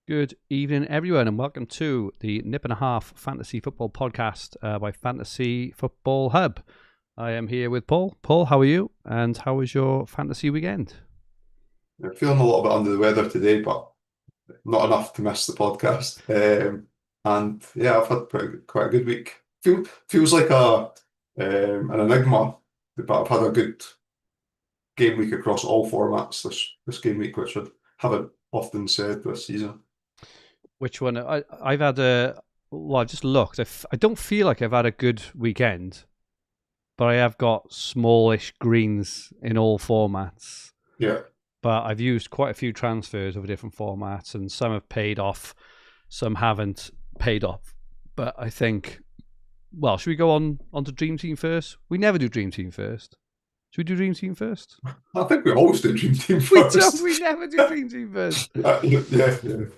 Good evening, everyone, and welcome to the Nip and a Half Fantasy Football Podcast by Fantasy Football Hub. I am here with Paul. Paul, how are you? And how was your fantasy weekend? I'm feeling a little bit under the weather today, but not enough to miss the podcast. And yeah, I've had quite a good week. Feels like an enigma, but I've had a good game week across all formats this game week, which I haven't often said this season. Which one? I've had I've just looked. I don't feel like I've had a good weekend, but I have got smallish greens in all formats. Yeah. But I've used quite a few transfers over different formats, and some have paid off, some haven't paid off. But I think, well, should we go on to Dream Team first? We never do Dream Team first. Should we do Dream Team first? I think we always do Dream Team first. We never do Dream Team first. Yeah,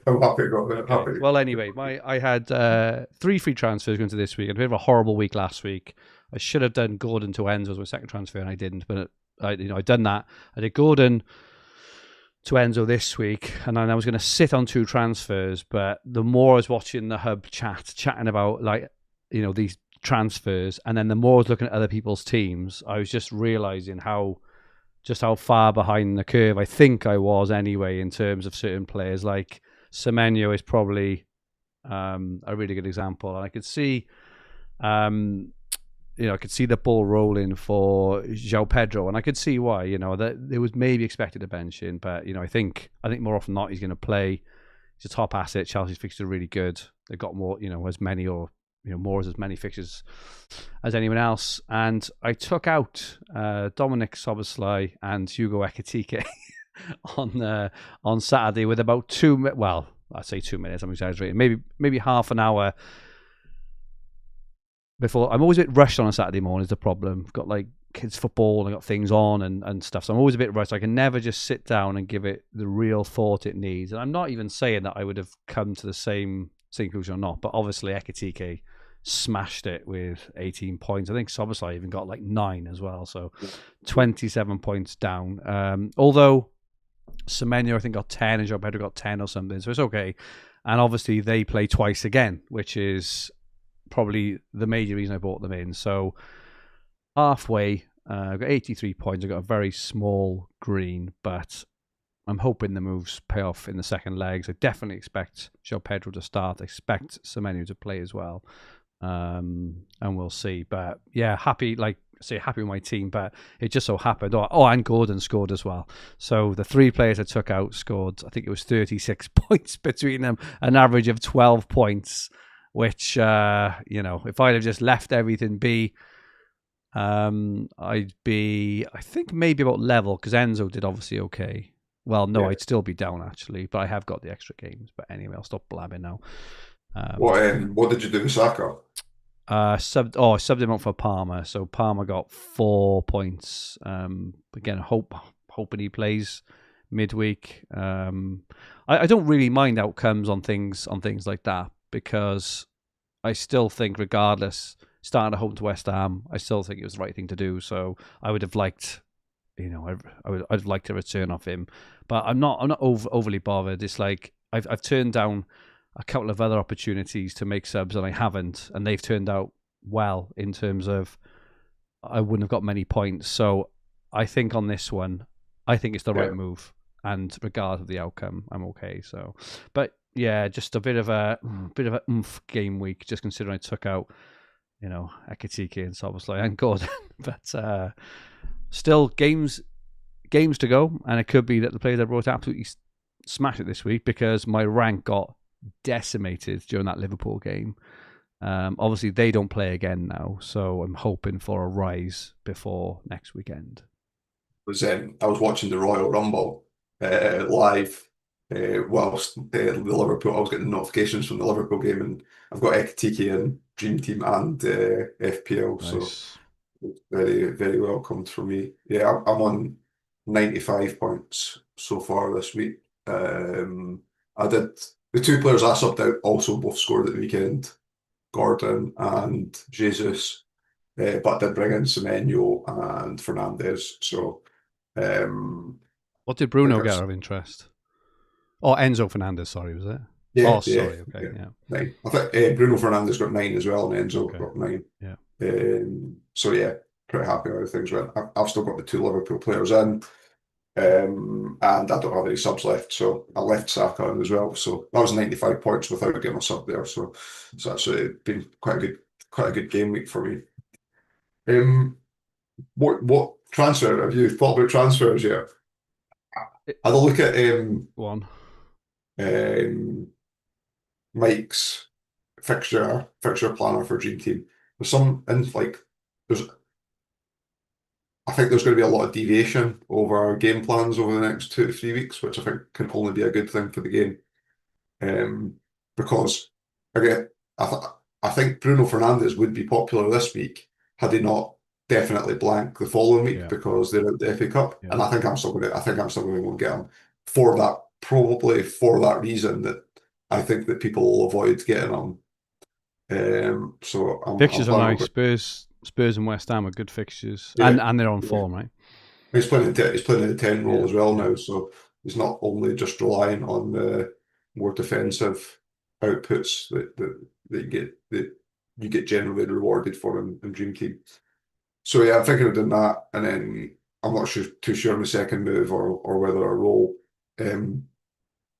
I'm happy about that. Okay. Happy. Well, anyway, I had 3 free transfers going to this week. I had a bit of a horrible week last week. I should have done Gordon to Enzo as my second transfer, and I didn't. But I'd done that. I did Gordon to Enzo this week, and then I was going to sit on 2 transfers. But the more I was watching the hub chatting about these transfers, and then the more I was looking at other people's teams, I was just realizing how far behind the curve I think I was anyway in terms of certain players. Like Semenyo is probably a really good example, and I could see I could see the ball rolling for João Pedro, and I could see why. That it was maybe expected to bench in, but I think more often than not he's going to play. He's a top asset. Chelsea's fixtures are really good. They've got more, as many or as many fixtures as anyone else. And I took out Dominic Szoboszlai and Hugo Ekitike on Saturday with about 2 minutes. Well, I say 2 minutes. I'm exaggerating. Maybe half an hour before. I'm always a bit rushed on a Saturday morning. Is the problem? I've got like kids football. I got things on and stuff. So I'm always a bit rushed. I can never just sit down and give it the real thought it needs. And I'm not even saying that I would have come to the same conclusion or not. But obviously Ekitike smashed it with 18 points. I think Szoboszlai even got like 9 as well. So 27 points down. Although Semenyo I think got 10 and João Pedro got 10 or something. So it's okay. And obviously they play twice again, which is probably the major reason I bought them in. So halfway, I've got 83 points. I've got a very small green, but I'm hoping the moves pay off in the second legs. I definitely expect João Pedro to start. I expect Semenyo to play as well. And we'll see. But yeah, happy with my team, but it just so happened. And Gordon scored as well. So the 3 players I took out scored, I think it was 36 points between them, an average of 12 points, which, if I'd have just left everything be, I'd be, I think, maybe about level, because Enzo did obviously okay. Well, no, yeah. I'd still be down actually, but I have got the extra games. But anyway, I'll stop blabbing now. What did you do with Saka? I subbed him out for Palmer. So Palmer got 4 points. Again, hoping he plays midweek. I don't really mind outcomes on things like that, because I still think, regardless, starting at home to West Ham, I still think it was the right thing to do. So I would have liked, I'd like to return off him, but I'm not overly bothered. It's like I've turned down a couple of other opportunities to make subs, and I haven't, and they've turned out well in terms of I wouldn't have got many points. So I think on this one, I think it's the right move, and regardless of the outcome, I'm okay. So, but yeah, just a bit of a oomph game week, just considering I took out, Ekitike and Szoboszlai and Gordon, but still games to go, and it could be that the players I brought absolutely smashed it this week, because my rank got decimated during that Liverpool game. Obviously they don't play again now, so I'm hoping for a rise before next weekend. I was watching the Royal Rumble live whilst the Liverpool. I was getting notifications from the Liverpool game, and I've got Ekitike and DreamTeam and FPL. Nice. So very, very welcomed for me. Yeah, I'm on 95 points so far this week. I did the 2 players I subbed out also both scored at the weekend, Gordon and Jesus, but did bring in Semenyo and Fernandes. So, what did Bruno get out of interest? Oh, Enzo Fernandez, sorry, was it? Yeah, Oh, yeah, sorry. Okay, yeah. yeah, 9. I think Bruno Fernandes got 9 as well, and Enzo okay, got 9. yeah. So yeah, pretty happy with how things went. I've still got the 2 Liverpool players in, and I don't have any subs left, so I left Saka in as well. So that was 95 points without getting a sub there. So it's actually been quite a good game week for me. Um, what transfer have you thought about transfers yet? It, Had a look at one. um, Mike's fixture planner for Dream Team. There's some and like there's I think there's going to be a lot of deviation over our game plans over the next 2 to 3 weeks, which I think can only be a good thing for the game. Because again, I think Bruno Fernandes would be popular this week had he not definitely blanked the following week Yeah, because they're at the FA Cup, yeah. and I think I'm still going to go and get him for that probably for that reason that I think that people will avoid getting him. So I'm Fixtures are planning nice. on. Spurs and West Ham are good fixtures, Yeah, and they're on yeah. form, right? He's playing in the 10 role Yeah, as well yeah. now, so he's not only just relying on the more defensive outputs that you get generally rewarded for in Dream Team. So yeah, I'm thinking of doing that, and then I'm not too sure on the second move or whether I roll. Um,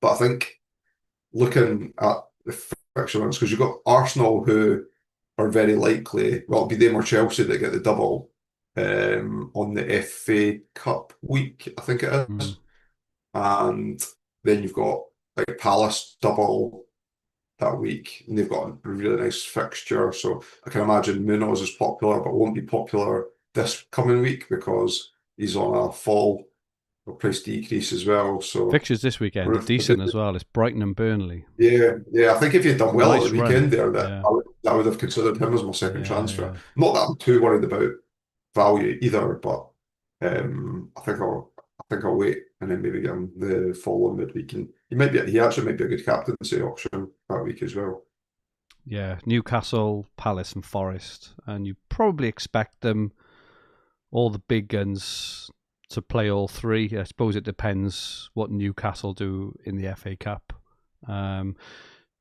but I think looking at the fixture ones, because you've got Arsenal who are very likely, well, it'll be them or Chelsea that get the double on the FA Cup week, I think it Mm. is. And then you've got like Palace double that week, and they've got a really nice fixture. So I can imagine Munoz is popular, but won't be popular this coming week because he's on a fall or price decrease as well. So Fixtures this weekend are decent as well. It's Brighton and Burnley. yeah, yeah. I think if he'd done well at Nice the run. weekend there, Yeah, I would have considered him as my second yeah, transfer. yeah. Not that I'm too worried about value either, but I think I'll wait and then maybe get him the following midweek. And he actually might be a good captaincy option that week as well. Yeah, Newcastle, Palace, and Forest, and you probably expect them, all the big guns, to play all three. I suppose it depends what Newcastle do in the FA Cup.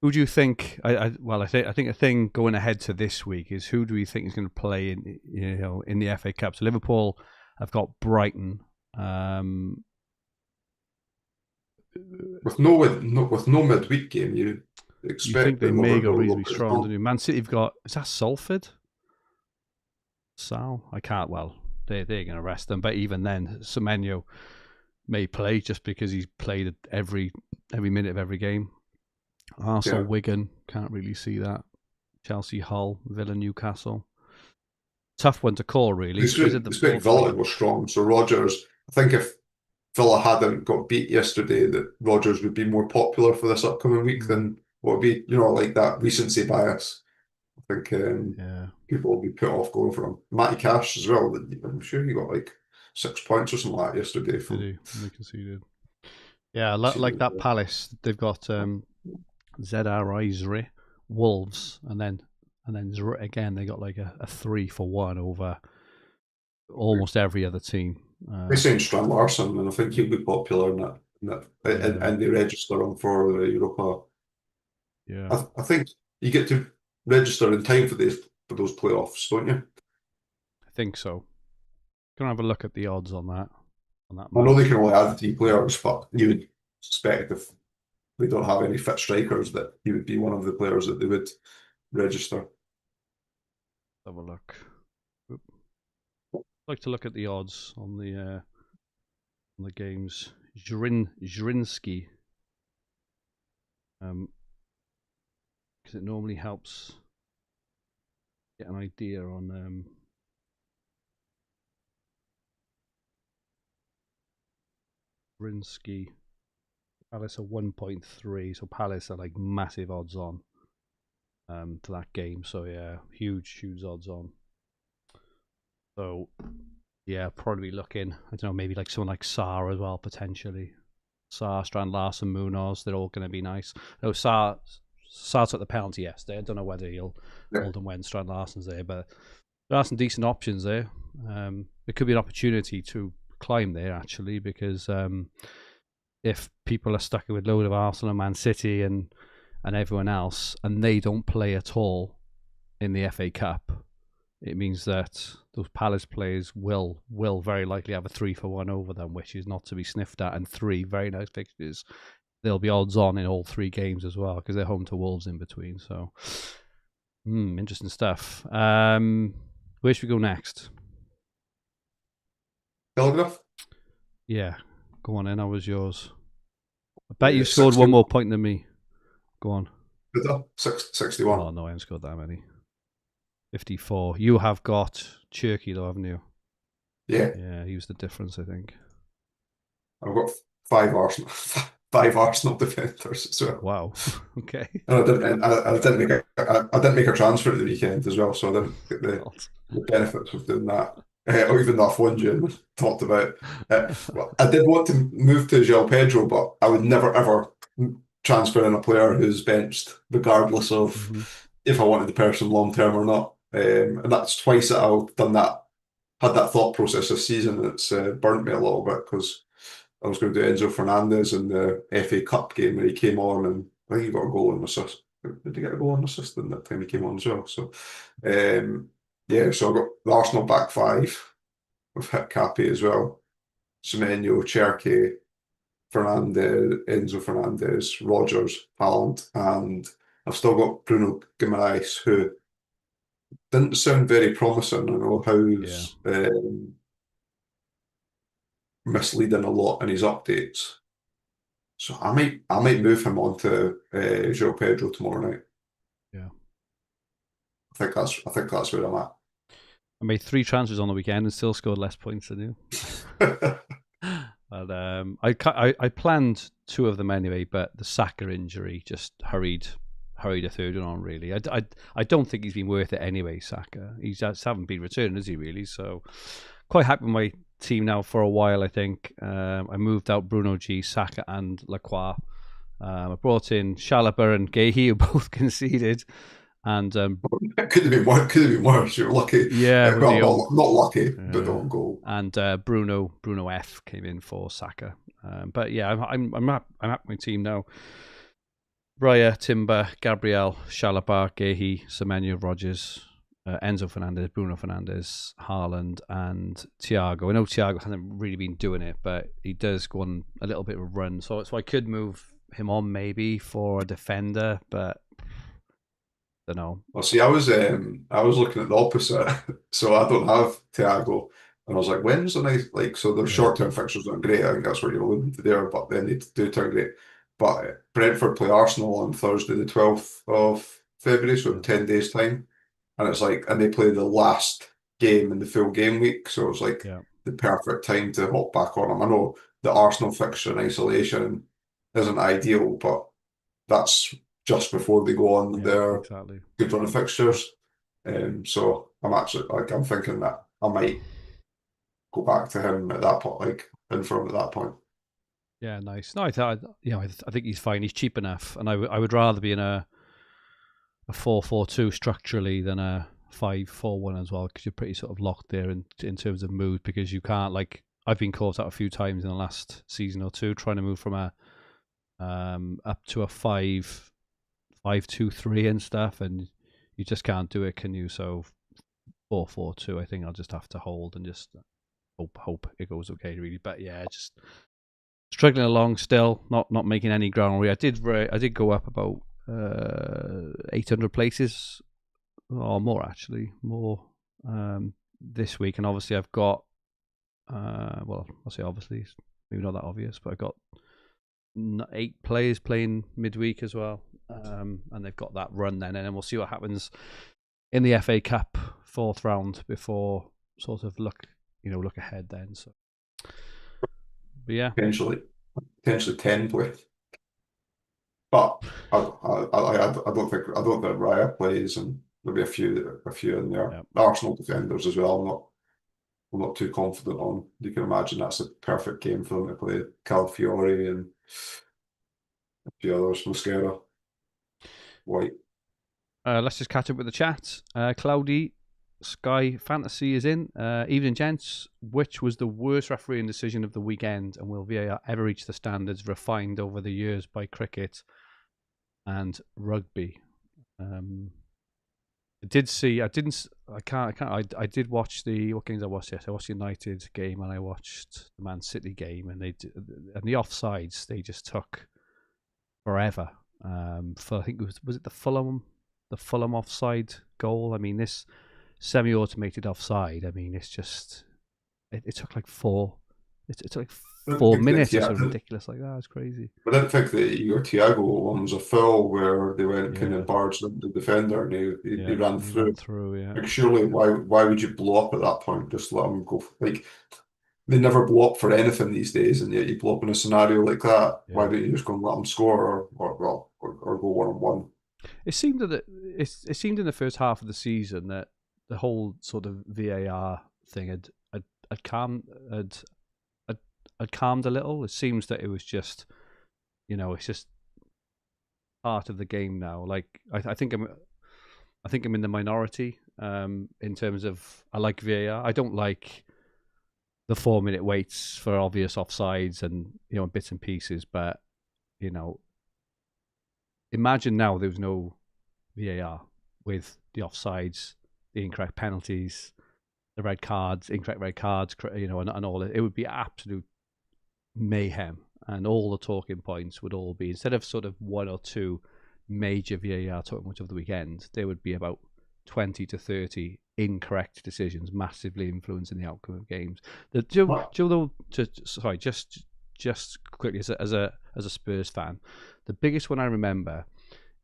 Who do you think? I think a thing going ahead to this week is who do we think is going to play in the FA Cup? So Liverpool have got Brighton. With no midweek game, you You think expect they that may go Liverpool will reasonably pretty strong, don't strong. you? Man City have got, is that Salford? Sal? I can't, well, they're going to rest them. But even then, Semenyo may play just because he's played every minute of every game. Arsenal, Yeah. Wigan, can't really see that. Chelsea, Hull, Villa, Newcastle. Tough one to call, really. Is it It's all like three? Villa were strong. So Rodgers, I think if Villa hadn't got beat yesterday, that Rodgers would be more popular for this upcoming week Mm, than what would be, like that recency bias. I think yeah, people will be put off going for him. Matty Cash as well. I'm sure he got like 6 points or something like that yesterday did from he? They conceded. Yeah, like season. that Palace, they've got ZRI Wolves, and then again they got like a 3-1 over almost every other team. They're saying Strand Larson, and I think he'll be popular Yeah, and they register him for the Europa. yeah, I think you get to register in time for those playoffs, don't you? I think so. Gonna have a look at the odds on that I know they match. can only add 3 players, but you would suspect if they don't have any fit strikers that he would be one of the players that they would register. Have a look. Oop. Like to look at the odds on the games. Zrinski, because it normally helps get an idea on Zrinski. Palace are 1.3, so Palace are like massive odds on to that game. So yeah, huge odds on. So yeah, probably looking. I don't know, maybe like someone like Sarr as well potentially. Sarr, Strand Larson, Munoz, they're all going to be nice. No, Sarr took the penalty yesterday. I don't know whether he'll Yeah. hold him when Strand Larson's there, but there are some decent options there. It could be an opportunity to climb there actually, because if people are stuck with a load of Arsenal and Man City and and everyone else, and they don't play at all in the FA Cup, it means that those Palace players will very likely have a 3-for-1 over them, which is not to be sniffed at, and 3 very nice fixtures. They'll be odds on in all 3 games as well because they're home to Wolves in between. So, interesting stuff. Where should we go next? Telegraph? Yeah, go on in. How was yours? I bet you scored 61. one more point than me. Go on. 61. Oh, no, I haven't scored that many. 54. You have got Cherky, though, haven't you? Yeah. Yeah, he was the difference, I think. I've got 5 Arsenal, 5 Arsenal defenders as well. Wow. Okay. And I didn't make a transfer at the weekend as well, so I didn't get the benefits of doing that. Or even that one June talked about. Well, I did want to move to João Pedro, but I would never ever transfer in a player who's benched, regardless of if I wanted the person long term or not. And that's twice that I've done that, had that thought process this season. It's burnt me a little bit because I was going to do Enzo Fernandez in the FA Cup game where he came on, and I think he got a goal and assist. Did he get a goal and assist in that time he came on as well? So, yeah, so I've got the Arsenal back 5 with hit Cappy as well. Semenyo, Cherky, Fernandez, Enzo Fernandez, Rogers, Haaland, and I've still got Bruno Guimaraes, who didn't sound very promising. I know how's misleading a lot in his updates. So I might move him on to João Pedro tomorrow night. Yeah. I think that's where I'm at. I made 3 transfers on the weekend and still scored less points than you. But I planned 2 of them anyway, but the Saka injury just hurried a third one on. Really, I don't think he's been worth it anyway. Saka, he just haven't been returned, has he? Really, so quite happy with my team now for a while. I think I moved out Bruno G, Saka, and Lacroix. I brought in Chalobah and Guéhi, who both conceded. And it could have been worse. Could have been worse. You're lucky. Yeah, well, not lucky, but on goal. And Bruno F came in for Saka. But yeah, I'm at my team now. Raya, Timber, Gabriel, Chalobah, Guéhi, Semenyo, Rogers, Enzo Fernandez, Bruno Fernandes, Haaland, and Thiago. I know Thiago hasn't really been doing it, but he does go on a little bit of a run. So I could move him on maybe for a defender, but I don't know. Well, see, I was looking at the opposite. So I don't have Thiago, and I was like, when's the nice so their short-term fixtures aren't great. I think that's what you're alluding to there, but then they do turn great. But Brentford play Arsenal on Thursday, the 12th of February, so in 10 days' time. And it's like, and they play the last game in the full game week. So it's like the perfect time to hop back on them. I know the Arsenal fixture in isolation isn't ideal, but that's just before they go on their good run of fixtures. So I'm thinking that I might go back to him at that point, in for him at that point. Yeah, nice. No, I think he's fine. He's cheap enough, and I would rather be in a 4-4-2 structurally than a 5-4-1 as well, because you're pretty sort of locked there in terms of mood, because you can't, I've been caught out a few times in the last season or two trying to move from a up to a 5-2-3 and stuff, and you just can't do it, can you? So 4-4-2, I think I'll just have to hold and just hope it goes okay, really. But yeah, just struggling along still, not making any ground. I did go up about 800 places, or more actually, this week, and obviously I've got I'll say obviously, maybe not that obvious, but I've got 8 players playing midweek as well, and they've got that run then, and then we'll see what happens in the FA Cup 4th round before sort of look ahead then. So, but yeah, potentially 10 players. But I don't think Raya plays, and there'll be a few in there. Yep. Arsenal defenders as well. I'm not too confident on. You can imagine that's a perfect game for them to play. Calafiori and a few others, Mosquera, White. Let's just catch up with the chat. Cloudy Sky Fantasy is in. Evening, gents. Which was the worst refereeing decision of the weekend, and will VAR ever reach the standards refined over the years by cricket? and rugby. I did see. I didn't. I can't. I can't. I did watch the what games I watched. Yes, I watched the United game and I watched the Man City game, and and the offsides they just took forever. For I think was it the Fulham offside goal. I mean, this semi-automated offside. I mean, it's just it took like four. It took like I didn't four think that minutes or yeah, something ridiculous like that. It's crazy. I didn't think that your Thiago one was a foul where they went kind Yeah, of barged the defender and he yeah. ran And he ran through. through. Yeah, Like surely why would you blow up at that point? Just let him go. Like they never blow up for anything these days, and yet you blow up in a scenario like that. Why yeah. don't you just go and let them score or go 1-on-1? It seemed that it seemed in the first half of the season that the whole sort of VAR thing had calmed had, had calmed a little. It seems that it was just it's just part of the game now. Like I think I'm in the minority in terms of I like VAR. I don't like the 4 minute waits for obvious offsides and bits and pieces, but you know imagine now there was no VAR with the offsides, the incorrect penalties, the red cards, incorrect red cards, and all it would be absolute mayhem. And all the talking points would all be instead of sort of one or two major VAR talking points over the weekend, there would be about 20 to 30 incorrect decisions, massively influencing the outcome of games. Sorry, just quickly as a Spurs fan, the biggest one I remember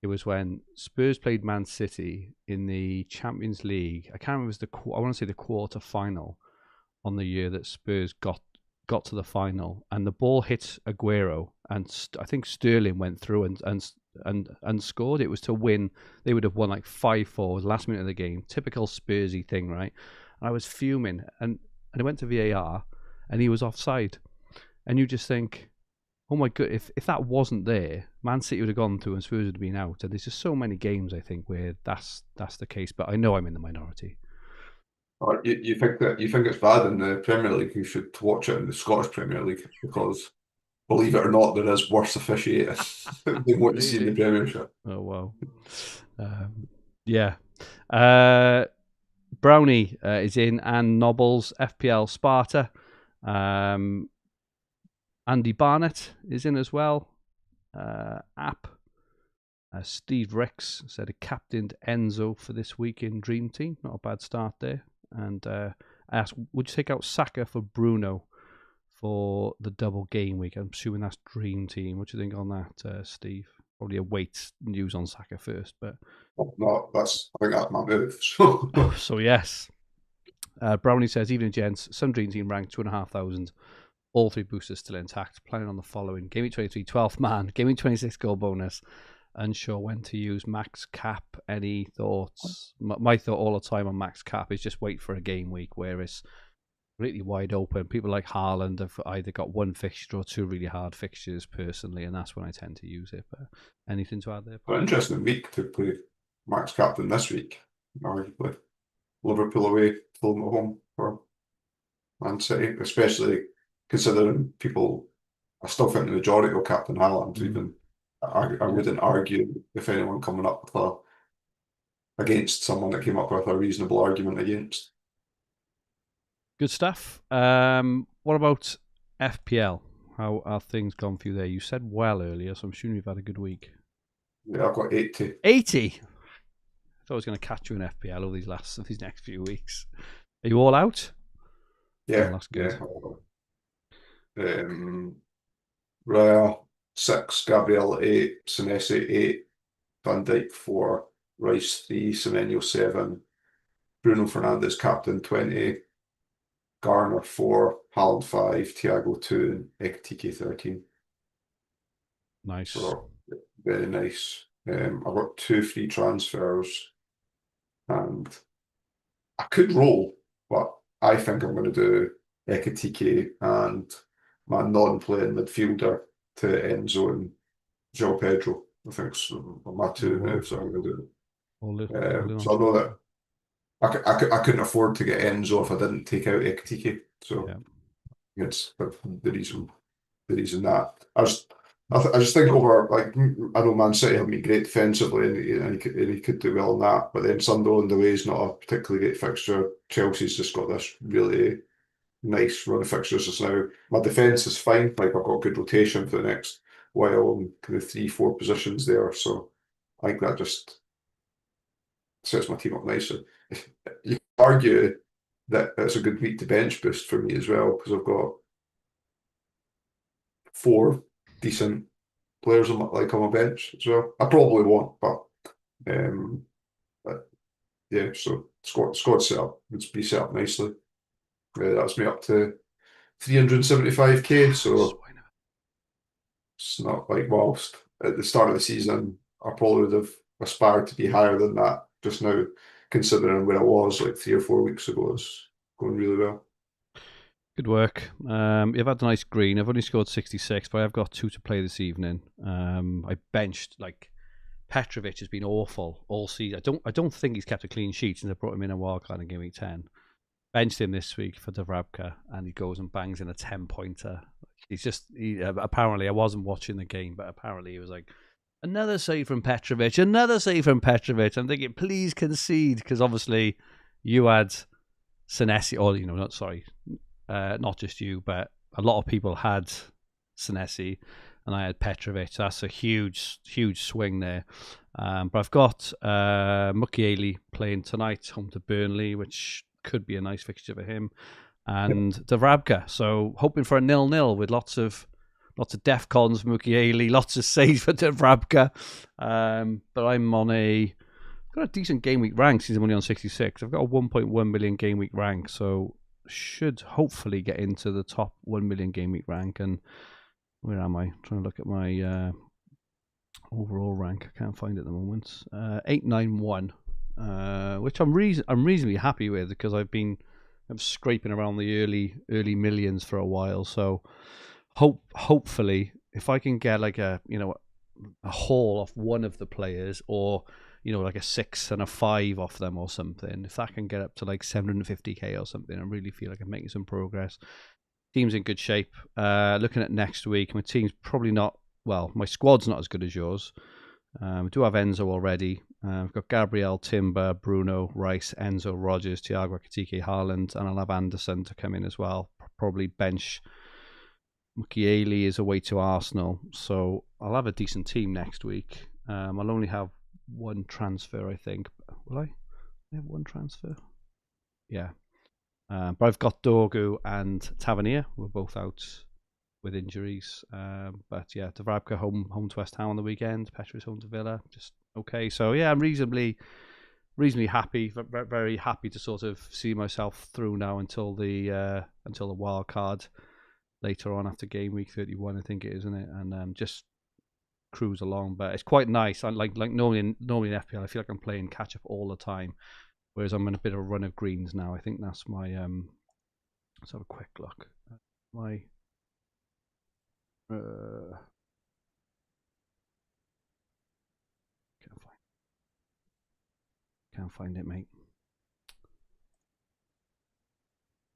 it was when Spurs played Man City in the Champions League. I can't remember if it was I want to say the quarter final on the year that Spurs got to the final, and the ball hit Aguero, and I think Sterling went through and scored. It was to win. They would have won like 5-4. It was the last minute of the game. Typical Spursy thing, right? And I was fuming, and I went to VAR, and he was offside, and you just think, oh my god, if that wasn't there, Man City would have gone through and Spurs would have been out. And there's just so many games I think where that's the case. But I know I'm in the minority. Or you think it's bad in the Premier League? You should watch it in the Scottish Premier League because believe it or not, there is worse officiating than what you see in the Really? Premiership. Oh wow. Yeah. Uh, Brownie is in, and Nobbles, FPL Sparta. Um, Andy Barnett is in as well. App. Steve Ricks said a captained Enzo for this week in Dream Team. Not a bad start there. And I asked, would you take out Saka for Bruno for the double game week? I'm assuming that's Dream Team. What do you think on that, Steve? Probably await news on Saka first, but No, I think that's my move. so yes. Brownie says, evening gents, some Dream Team ranked 2,500. All three boosters still intact. Planning on the following: Game Week 23, 12th man. Game Week 26 goal bonus. Unsure when to use max cap. Any thoughts? My thought all the time on max cap is just wait for a game week where it's really wide open. People like Haaland have either got one fixture or two really hard fixtures personally, and that's when I tend to use it. But anything to add there, An Paul? interesting week to play Max Captain this week, arguably. Liverpool away, Fulham at home for Man City, especially considering people. I still think the majority will captain Haaland. Even I wouldn't argue if anyone coming up with against someone that came up with a reasonable argument against. Good stuff. What about FPL? How are things gone for you there? You said well earlier, so I'm assuming you've had a good week. Yeah, I've got 80. 80. I thought I was going to catch you in FPL all these next few weeks. Are you all out? Oh, Yeah, that's good. yeah. Raya 6, Gabriel 8, Senesi 8, Van Dijk 4, Rice 3, Semenyo 7, Bruno Fernandes captain 20, Garner 4, Haaland 5, Thiago 2, and Ekitike 13. Nice. So very nice. I've got 2 free transfers and I could roll, but I think I'm going to do Ekitike and my non-playing midfielder to Enzo and João Pedro. I think so, my two Oh, moves I'm going to do. all in on So I know striker. that I couldn't afford to get Enzo if I didn't take out Ekitike. So Yeah. it's the reason that I just I just think over like I know Man City have been great defensively and he could do well in that, but then Sunderland away is not a particularly great fixture. Chelsea's just got this really nice run of fixtures just now. My defence is fine, like I've got good rotation for the next while and kind of 3, 4 positions there, so I think that just sets my team up nicely. You could argue that it's a good week to bench boost for me as well because I've got 4 decent players on my bench as well. I probably won't, um, but yeah. So squad set up would be set up nicely. That's me up to 375k. So Swine. it's not like whilst at the start of the season I probably would have aspired to be higher than that. Just now, considering where I was like 3 or 4 weeks ago, is going really well. Good work. You've had a nice green. I've only scored 66, but I've got 2 to play this evening. I benched like Petrovic has been awful all season. I don't think he's kept a clean sheet since I brought him in a wildcard in game week 10. Benched him this week for Davrabka, and he goes and bangs in a 10-pointer. Apparently I wasn't watching the game, but apparently he was like, another save from Petrovic, another save from Petrovic. I'm thinking, please concede, because obviously you had Senesi, or not just you, but a lot of people had Senesi, and I had Petrovic. That's a huge, huge swing there. But I've got Mukiele playing tonight, home to Burnley, which could be a nice fixture for him, and Davrabka. So hoping for a 0-0 with lots of DEFCONs for Mukiele, lots of saves for Davrabka. But I'm on got a decent game week rank since I'm only on 66. I've got a 1.1 million game week rank, so should hopefully get into the top 1 million game week rank. And where am I? I'm trying to look at my overall rank. I can't find it at the moment. 891, which I'm reasonably happy with because I'm scraping around the early millions for a while. So hopefully if I can get like a haul off one of the players, or like a 6 and a 5 off them or something, if that can get up to like 750k or something, I really feel like I'm making some progress. Team's in good shape. Looking at next week, my team's probably not, well, my squad's not as good as yours. We do have Enzo already. We've got Gabriel, Timber, Bruno, Rice, Enzo, Rogers, Thiago, Katike, Haaland, and I'll have Anderson to come in as well. Probably bench Mukiele is away to Arsenal, so I'll have a decent team next week. I'll only have 1 transfer, I think. Will I have 1 transfer? Yeah. But I've got Dorgu and Tavernier. We're both out with injuries. But yeah, Davrabka home to West Ham on the weekend. Petrovic home to Villa. Just okay. So yeah, I'm reasonably happy. Very happy to sort of see myself through now until the wild card later on after game week 31, I think it is, isn't it? And just cruise along. But it's quite nice. I like normally in FPL, I feel like I'm playing catch up all the time, whereas I'm in a bit of a run of greens now. I think that's my let's have a quick look. My can't find it, mate.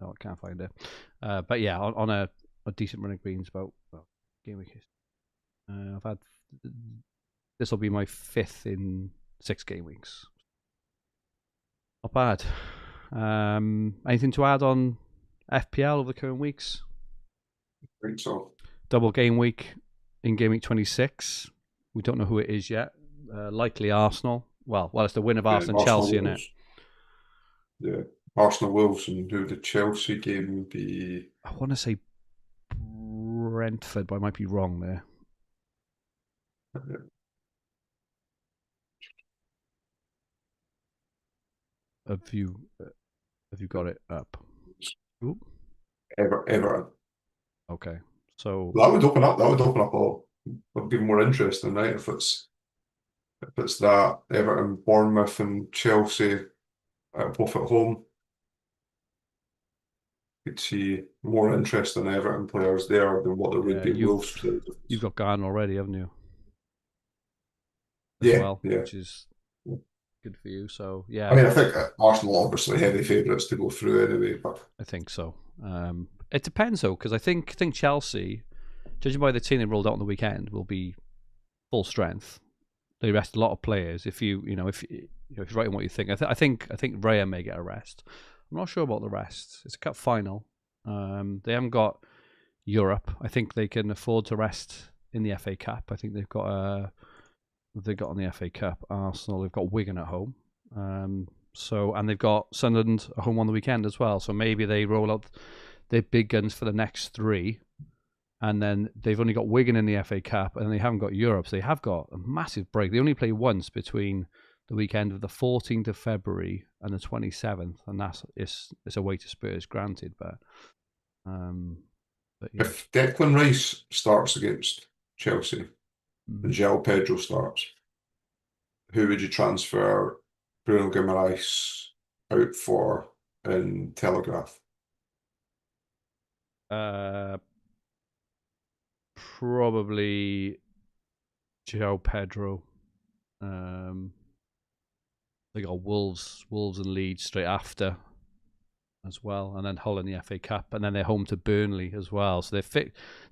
No, I can't find it. But yeah, on a decent run of greens, about game week. I've had, this will be my 5th in 6 game weeks. Not bad. Anything to add on FPL over the current weeks? I think so. Double game week in game week 26. We don't know who it is yet. Likely Arsenal. Well, it's the win of Arsenal and Chelsea, in it. Yeah, Arsenal Wolves, and who the Chelsea game would be. I want to say Brentford, but I might be wrong there. Yeah. Have you got it up? Ooh. Everton. Okay, so That would open up. That would open up all. Would be more interesting, right? If it's that Everton, Bournemouth, and Chelsea both at home. You'd see more interesting Everton players there than what there would yeah, be Wolves players. you've got Garden already, haven't you? As Yeah, well, yeah. which is good for you. So yeah, I mean, I think Arsenal are obviously heavy favourites to go through anyway, but I think so. It depends though, because I think Chelsea judging by the team they rolled out on the weekend, will be full strength. They rest a lot of players. If you're writing what you think, I think Raya may get a rest. I'm not sure about the rest. It's a cup final. They haven't got Europe. I think they can afford to rest in the FA Cup. I think they've got on the FA Cup. Arsenal. They've got Wigan at home. And they've got Sunderland at home on the weekend as well. So maybe they roll out their big guns for the next 3. And then they've only got Wigan in the FA Cup, and they haven't got Europe. So they have got a massive break. They only play once between the weekend of the 14th of February and the 27th, and it's away to Spurs, granted. But yeah. If Declan Rice starts against Chelsea and João Pedro starts, who would you transfer Bruno Guimaraes out for in Telegraph? Probably João Pedro. They got Wolves and Leeds straight after as well, and then Hull in the FA Cup, and then they're home to Burnley as well. So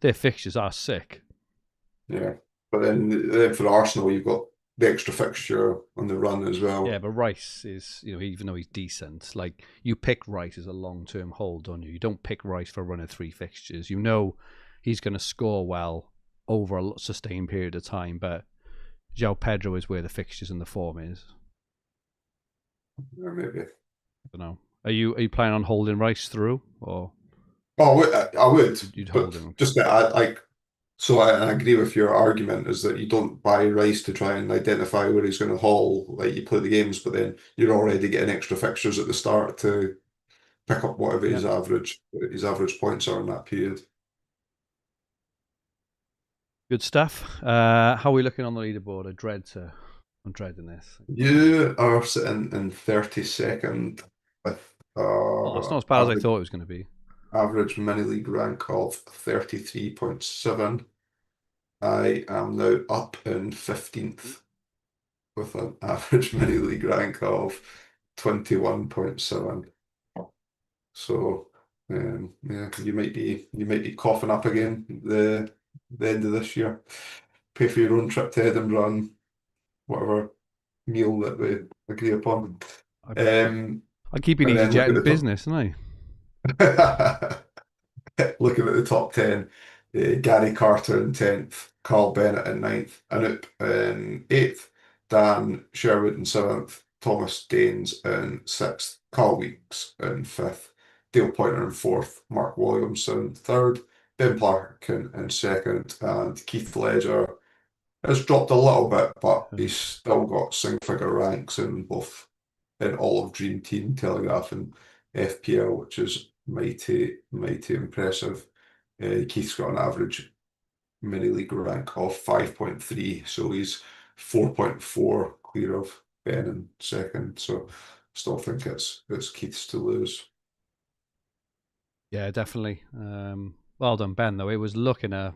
their fixtures are sick. Yeah, but then for Arsenal, you've got the extra fixture on the run as well. Yeah, but Rice is, even though he's decent, like, you pick Rice as a long-term hold, don't you? You don't pick Rice for a run of 3 fixtures. You know he's going to score well over a sustained period of time, but João Pedro is where the fixtures and the form is. Yeah, maybe. I don't know. Are you planning on holding Rice through, or? Oh, I would. You'd hold him. Just that I agree with your argument is that you don't buy Rice to try and identify where he's going to haul. Like, you play the games, but then you're already getting extra fixtures at the start to pick up whatever his average points are in that period. Good stuff. How are we looking on the leaderboard? I'm dreading this. You are sitting in 32nd with that's not as bad as I thought it was going to be. Average mini league rank of 33.7. I am now up in 15th with an average mini league rank of 21.7. So yeah, you might be coughing up again the end of this year. Pay for your own trip to Edinburgh and whatever meal that we agree upon. I'm keeping EasyJet in business, aren't I? Looking at the top 10, Gary Carter in 10th, Carl Bennett in 9th, Anoop in 8th, Dan Sherwood in 7th, Thomas Daines in 6th, Carl Weeks in 5th, Dale Pointer in 4th, Mark Williamson 3rd, Ben Parkin in 2nd, and Keith Ledger has dropped a little bit, but he's still got single-figure ranks in all of DreamTeam, Telegraph, and FPL, which is mighty impressive. Keith's got an average mini league rank of 5.3, so he's 4.4 clear of Ben in 2nd. So still think it's Keith's to lose. Yeah, definitely. Well done, Ben. Though it was looking a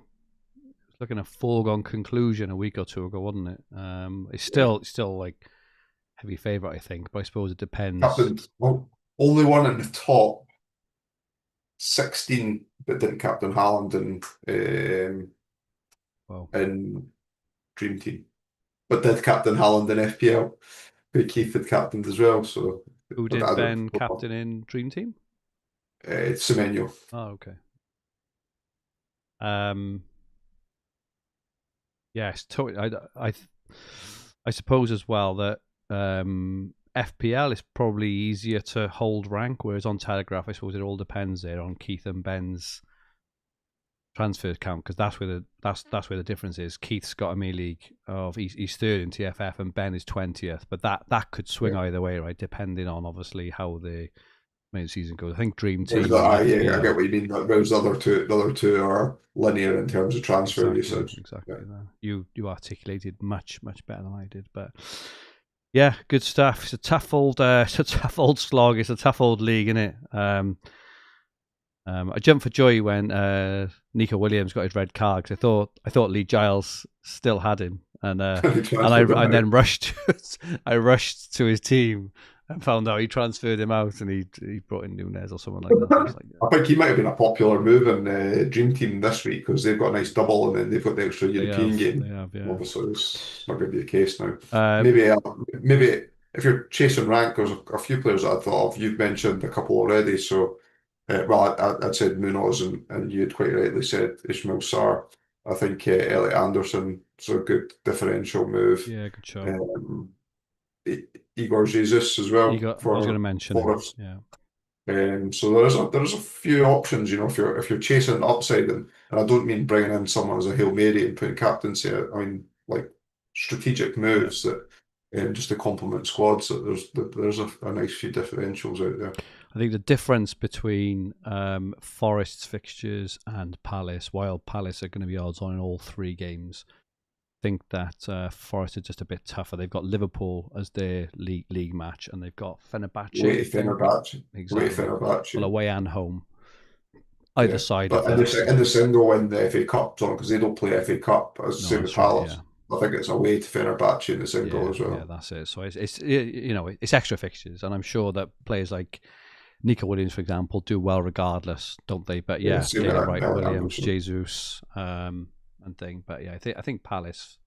foregone conclusion a week or 2 ago, wasn't it? It's still like heavy favourite, I think, but I suppose it depends. Only one at the top 16 that didn't captain Haaland in Dream Team, but did captain Haaland in FPL, who Keith had captained as well. So who did Ben captain in Dream Team? Semenyo. Oh, okay. Yes, totally. I suppose as well that FPL is probably easier to hold rank, whereas on Telegraph, I suppose it all depends there on Keith and Ben's transfer count, because that's where the difference is. Keith's got a mini league of he's 3rd in TFF and Ben is 20th, but that could swing either way, right? Depending on obviously how the main season goes. I think Dream Team. I get what you mean. Whereas the other two are linear in terms of transfer usage. Exactly. Yeah. You articulated much better than I did, but. Yeah, good stuff. It's a tough old slog. It's a tough old league, isn't it? I jumped for joy when Nico Williams got his red card, because I thought Lee Giles still had him, and I then rushed to his team and found out he transferred him out and he brought in Nunes or someone like that. It's like, I think he might have been a popular move in Dream Team this week because they've got a nice double and then they've got the extra European they game. have, yeah. Obviously, it's not going to be the case now. Uh, Maybe if you're chasing rank, there's a few players that I thought of. You've mentioned a couple already. So, I'd said Munoz and you'd quite rightly said Ismail Sarr. I think Elliot Anderson is a good differential move. yeah, good show. Igor Jesus as well I was going to mention him. Forest. Yeah. So there's a few options, you know, if you're chasing the upside, and I don't mean bringing in someone as a Hail Mary and putting captaincy. I mean like strategic moves that just to complement squads. That there's a nice few differentials out there. I think the difference between Forest's fixtures and Palace, while Palace are going to be odds on in all 3 games, I think that Forest are just a bit tougher. They've got Liverpool as their league match, and they've got Fenerbahce. Exactly. Well, away and home. Either side but of that. In the single in the FA Cup, because they don't play FA Cup as the same as Palace. Right, yeah. I think it's away to Fenerbahce in the single as well. Yeah, that's it. So it's you know, it's extra fixtures, and I'm sure that players like Nico Williams, for example, do well regardless, don't they? But Wright, Williams, Jesus, and thing. But yeah, I think Palace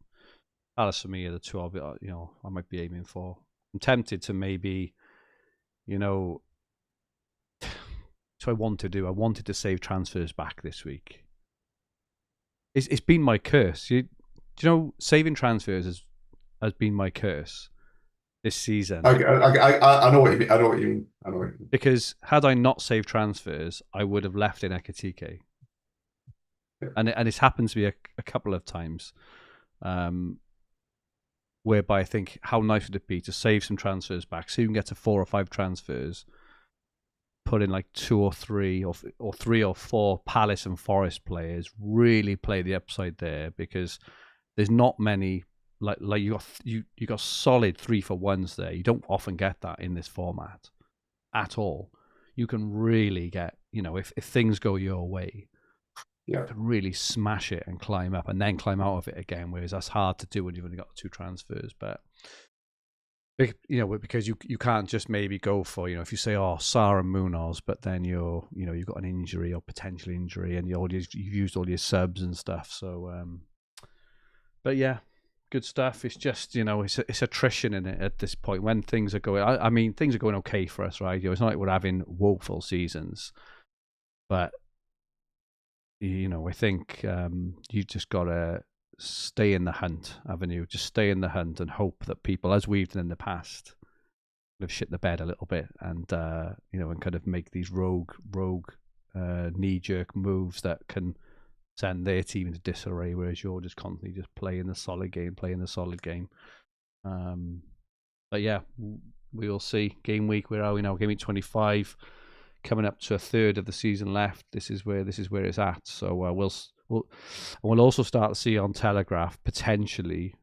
for me are the 2 I might be aiming for. I'm tempted to maybe, you know, so I wanted to save transfers back this week. It's been my curse. Do you know, saving transfers has been my curse this season. I know what you mean. Because had I not saved transfers, I would have left in Ekitike. Yeah. And it's happened to me a couple of times, whereby I think how nice would it be to save some transfers back so you can get to 4 or 5 transfers, put in like 2 or 3 or 3 or 4 Palace and Forest players, really play the upside there, because there's not many like you got solid 3-for-1s there. You don't often get that in this format at all. You can really get, you know, if things go your way, you can really smash it and climb up and then climb out of it again, whereas that's hard to do when you've only got 2 transfers. But you know, because you can't just maybe go for, you know, if you say, oh, Sarr and Munoz, but then you've got an injury or potential injury, and you've used all your subs and stuff. So but yeah, good stuff. It's just, you know, it's attrition in it at this point when things are going. I mean, things are going okay for us, right? You know, it's not like we're having woeful seasons, but you know, I think you just gotta stay in the hunt, haven't you? Just stay in the hunt and hope that people, as we've done in the past, have shit the bed a little bit, and you know, and kind of make these rogue knee-jerk moves that can send their team into disarray, whereas you're just constantly just playing the solid game. But yeah, we will see. Game week, where are we now? Game week 25, coming up to a third of the season left. This is where it's at. So we'll also start to see on Telegraph potentially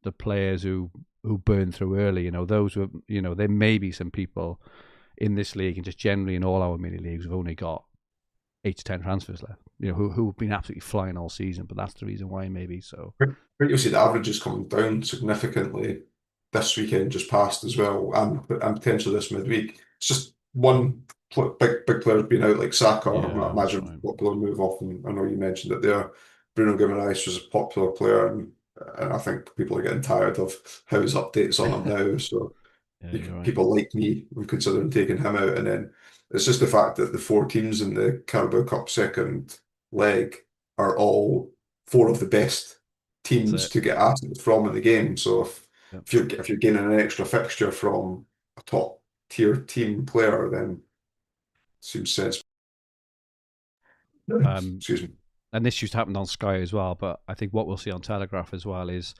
the players who burn through early. You know, those who, you know, there may be some people in this league and just generally in all our mini leagues who've only got 8 to 10 transfers left, you know, who have been absolutely flying all season, but that's the reason why, maybe. So you'll see the averages coming down significantly this weekend just passed as well, and potentially this midweek. It's just one big player's been out, like Saka. I imagine a popular move off, and I know you mentioned it there. Bruno Guimaraes was a popular player, and I think people are getting tired of how his updates on him now. So people like me were considering taking him out, and then it's just the fact that the 4 teams in the Carabao Cup second leg are all 4 of the best teams to get assets from in the game. So if you're gaining an extra fixture from a top tier team player, then it seems sensible. Excuse me. And this used to happen on Sky as well, but I think what we'll see on Telegraph as well is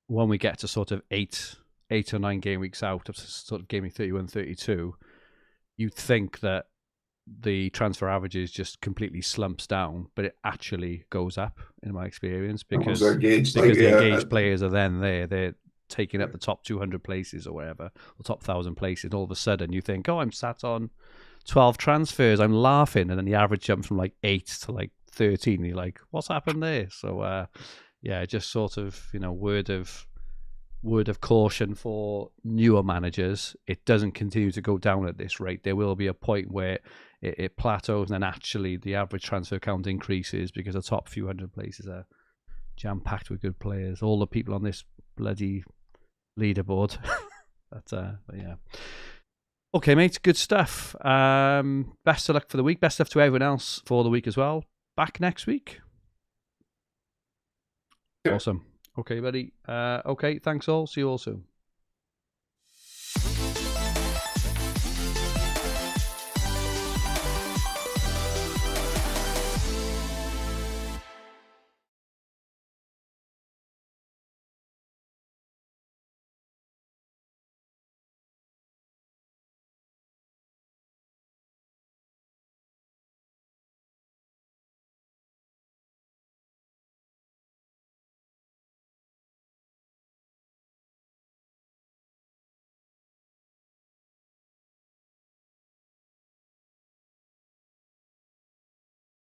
when we get to sort of 8 or 9 game weeks out of sort of game week 31, 32, you'd think that the transfer averages just completely slumps down, but it actually goes up in my experience, because the engaged players are then there. They're taking up the top 200 places or whatever, or top 1,000 places. And all of a sudden you think, oh, I'm sat on 12 transfers, I'm laughing. And then the average jumps from like 8 to like 13. And you're like, what's happened there? So, yeah, just sort of, you know, word of word of caution for newer managers, it doesn't continue to go down at this rate. There will be a point where it plateaus, and then actually the average transfer count increases because the top few hundred places are jam-packed with good players. All the people on this bloody leaderboard. but yeah. Okay, mate, good stuff. Best of luck for the week. Best of luck to everyone else for the week as well. Back next week. Yep. Awesome. Okay, buddy. Okay, thanks all. See you all soon.